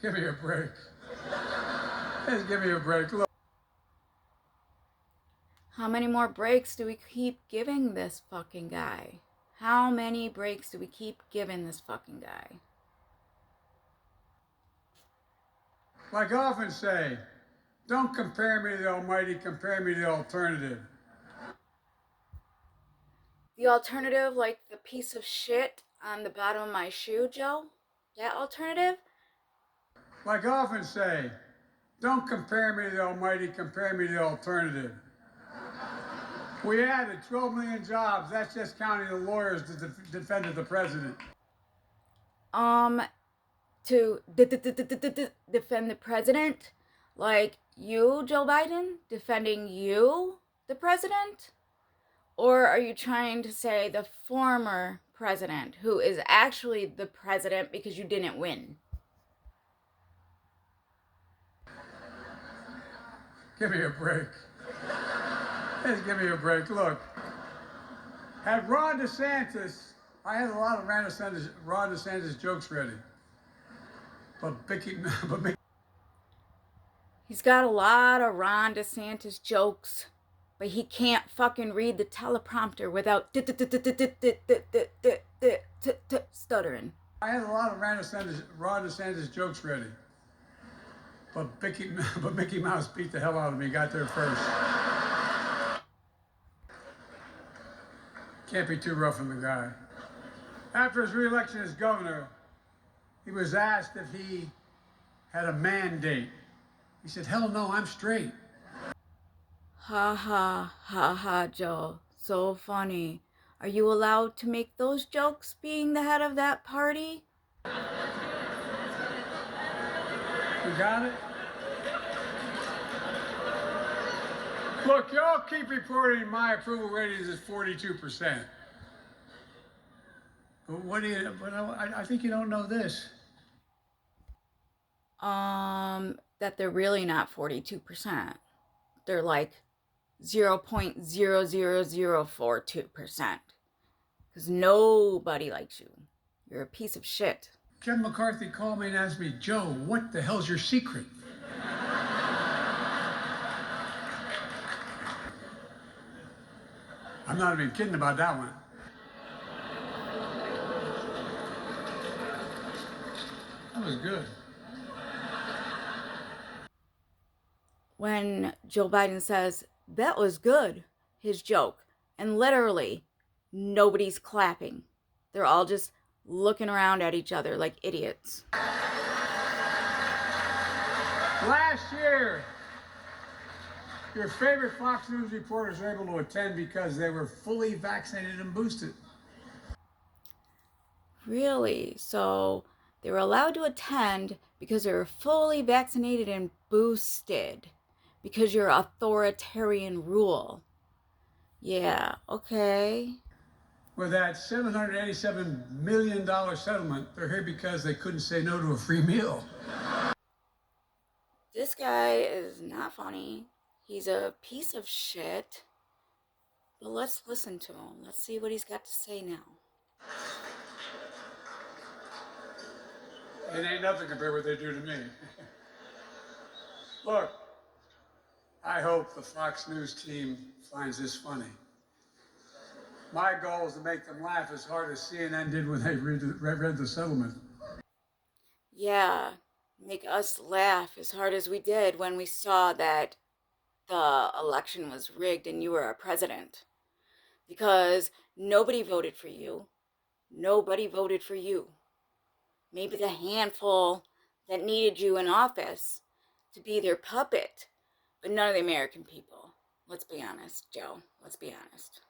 Give me a break. Just give me a break. Look. How many more breaks do we keep giving this fucking guy? How many breaks do we keep giving this fucking guy? Like I often say, don't compare me to the Almighty, compare me to the alternative. The alternative, like the piece of shit on the bottom of my shoe, Joe? That alternative? Like I often say, don't compare me to the Almighty, compare me to the alternative. We added 12 million jobs. That's just counting the lawyers that defended the president. To defend the president? Like you, Joe Biden, defending you, the president? Or are you trying to say the former president, who is actually the president because you didn't win? Give me a break. Just give me a break. Look, had Ron DeSantis, I had a lot of Ron DeSantis jokes ready. But Mickey. He's got a lot of Ron DeSantis jokes, but he can't fucking read the teleprompter without stuttering. I had a lot of Ron DeSantis jokes ready. But Mickey Mouse beat the hell out of me, got there first. Can't be too rough on the guy. After his re-election as governor, he was asked if he had a mandate. He said, hell no, I'm straight. Ha ha, ha ha, Joe. So funny. Are you allowed to make those jokes being the head of that party? You got it? Look, y'all keep reporting my approval ratings is 42%. But what do you, but I think you don't know this. That they're really not 42%. They're like 0.00042%. Because nobody likes you. You're a piece of shit. Kevin McCarthy called me and asked me, Joe, what the hell's your secret? I'm not even kidding about that one. That was good. When Joe Biden says, that was good, his joke, and literally nobody's clapping. They're all just looking around at each other like idiots. Last year, your favorite Fox News reporters were able to attend because they were fully vaccinated and boosted. Really? So they were allowed to attend because they were fully vaccinated and boosted because your authoritarian rule. Yeah, okay. With that $787 million settlement, they're here because they couldn't say no to a free meal. This guy is not funny. He's a piece of shit. But let's listen to him. Let's see what he's got to say now. It ain't nothing compared to what they do to me. Look, I hope the Fox News team finds this funny. My goal is to make them laugh as hard as CNN did when they read the settlement. Yeah, make us laugh as hard as we did when we saw that the election was rigged and you were our president. Because nobody voted for you. Nobody voted for you. Maybe the handful that needed you in office to be their puppet, but none of the American people. Let's be honest, Joe. Let's be honest.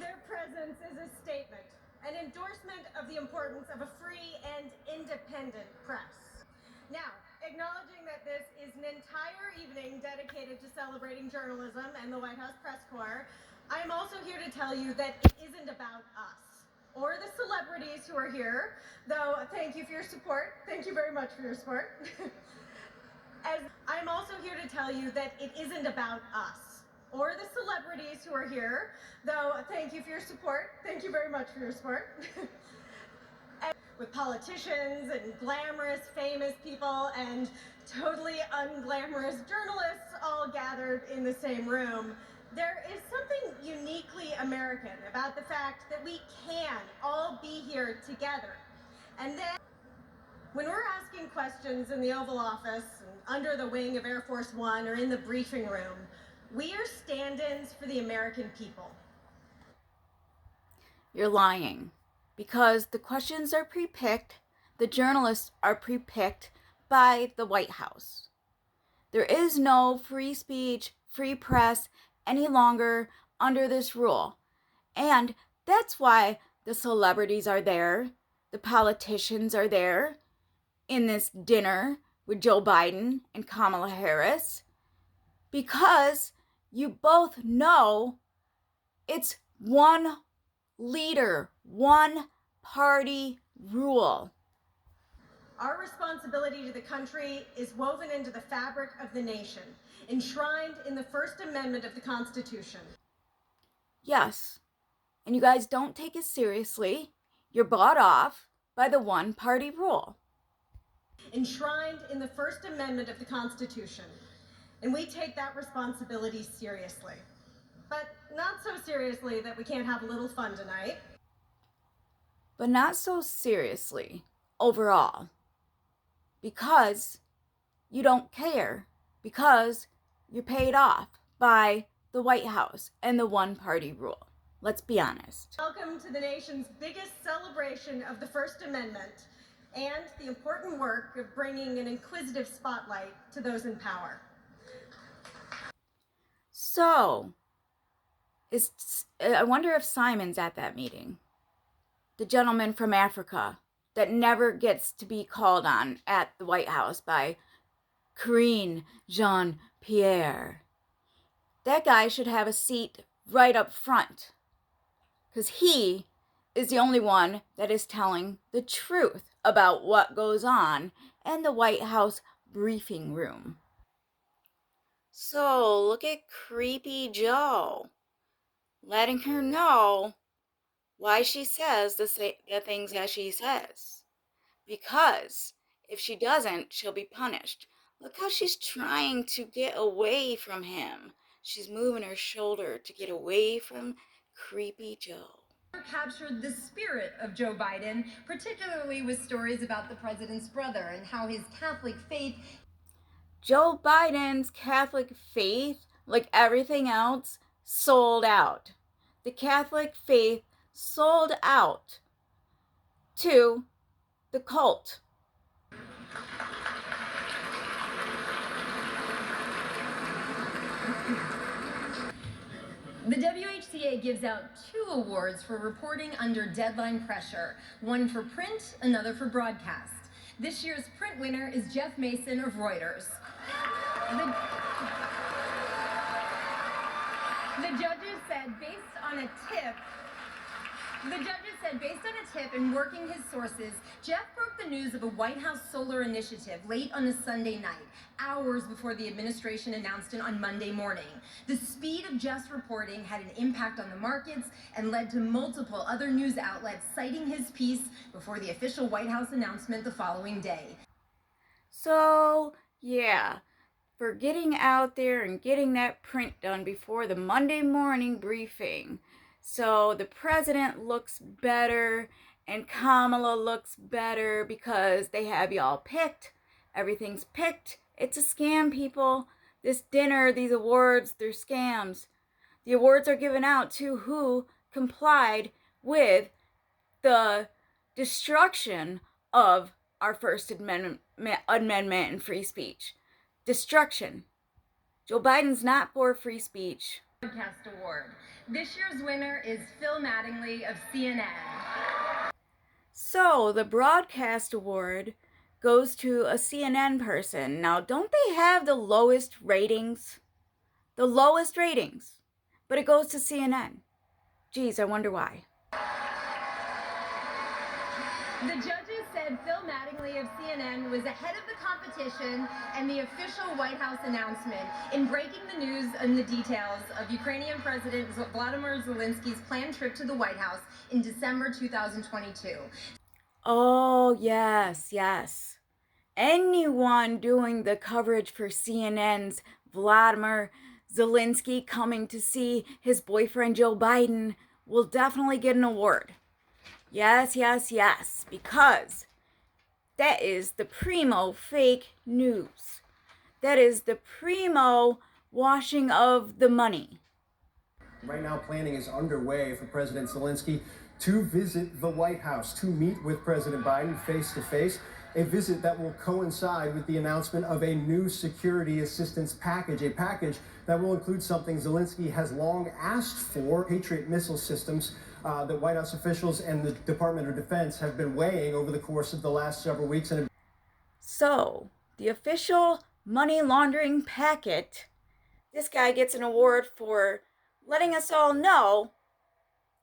Their presence is a statement, an endorsement of the importance of a free and independent press. Now, acknowledging that this is an entire evening dedicated to celebrating journalism and the White House Press Corps, I am also here to tell you that it isn't about us or the celebrities who are here, though thank you for your support. Thank you very much for your support. As I'm also here to tell you that it isn't about us or the celebrities who are here, though thank you for your support. Thank you very much for your support. with politicians and glamorous, famous people and totally unglamorous journalists all gathered in the same room, there is something uniquely American about the fact that we can all be here together. And then, when we're asking questions in the Oval Office, and under the wing of Air Force One, or in the briefing room, we are stand-ins for the American people. You're lying. Because the questions are pre-picked, the journalists are pre-picked by the White House. There is no free speech, free press any longer under this rule. And that's why the celebrities are there, the politicians are there in this dinner with Joe Biden and Kamala Harris, because you both know it's one leader, one party rule. Our responsibility to the country is woven into the fabric of the nation, enshrined in the First Amendment of the Constitution. Yes, and you guys don't take it seriously. You're bought off by the one party rule. Enshrined in the First Amendment of the Constitution. And we take that responsibility seriously. But not so seriously that we can't have a little fun tonight. But not so seriously overall. Because you don't care. Because you're paid off by the White House and the one party rule. Let's be honest. Welcome to the nation's biggest celebration of the First Amendment and the important work of bringing an inquisitive spotlight to those in power. So, I wonder if Simon's at that meeting. The gentleman from Africa that never gets to be called on at the White House by Karine Jean-Pierre. That guy should have a seat right up front, because he is the only one that is telling the truth about what goes on in the White House briefing room. So, look at Creepy Joe, letting her know why she says the things that she says. Because if she doesn't, she'll be punished. Look how she's trying to get away from him. She's moving her shoulder to get away from Creepy Joe. Captured the spirit of Joe Biden, particularly with stories about the president's brother and how his Catholic faith. Joe Biden's Catholic faith, like everything else, sold out. The Catholic faith sold out to the cult. The WHCA gives out 2 awards for reporting under deadline pressure, one for print, another for broadcast. This year's print winner is Jeff Mason of Reuters. The judges said based on a tip and working his sources, Jeff broke the news of a White House solar initiative late on a Sunday night, hours before the administration announced it on Monday morning. The speed of Jeff's reporting had an impact on the markets and led to multiple other news outlets citing his piece before the official White House announcement the following day. So, yeah, for getting out there and getting that print done before the Monday morning briefing. So the president looks better and Kamala looks better because they have y'all picked. Everything's picked. It's a scam, people. This dinner, these awards, they're scams. The awards are given out to who complied with the destruction of our First Amendment and free speech. Destruction. Joe Biden's not for free speech. Broadcast award. This year's winner is Phil Mattingly of CNN. So the broadcast award goes to a CNN person. Now, don't they have the lowest ratings? The lowest ratings. But it goes to CNN. Geez, I wonder why. The judges said Phil Mattingly of CNN was ahead of the competition and the official White House announcement in breaking the news and the details of Ukrainian President Volodymyr Zelensky's planned trip to the White House in December 2022. Oh, yes, yes. Anyone doing the coverage for CNN's Vladimir Zelensky coming to see his boyfriend Joe Biden will definitely get an award. Yes, yes, yes, because that is the primo fake news. That is the primo washing of the money. Right now, planning is underway for President Zelensky to visit the White House, to meet with President Biden face to face, a visit that will coincide with the announcement of a new security assistance package, a package that will include something Zelensky has long asked for, Patriot missile systems that White House officials and the Department of Defense have been weighing over the course of the last several weeks. So, the official money laundering packet, this guy gets an award for letting us all know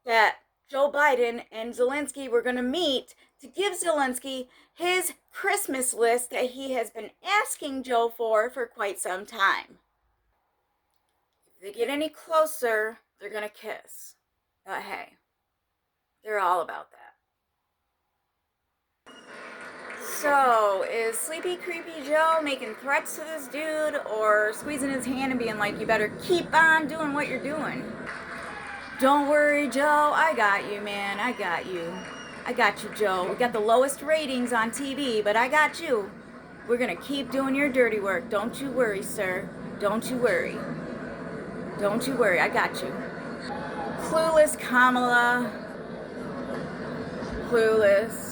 that Joe Biden and Zelensky were going to meet to give Zelensky his Christmas list that he has been asking Joe for quite some time. If they get any closer, they're going to kiss. But hey, they're all about that. So, is Sleepy Creepy Joe making threats to this dude or squeezing his hand and being like, you better keep on doing what you're doing? Don't worry, Joe. I got you, man. I got you. I got you, Joe. We got the lowest ratings on TV, but I got you. We're going to keep doing your dirty work. Don't you worry, sir. Don't you worry. Don't you worry. I got you. Clueless Kamala. Clueless.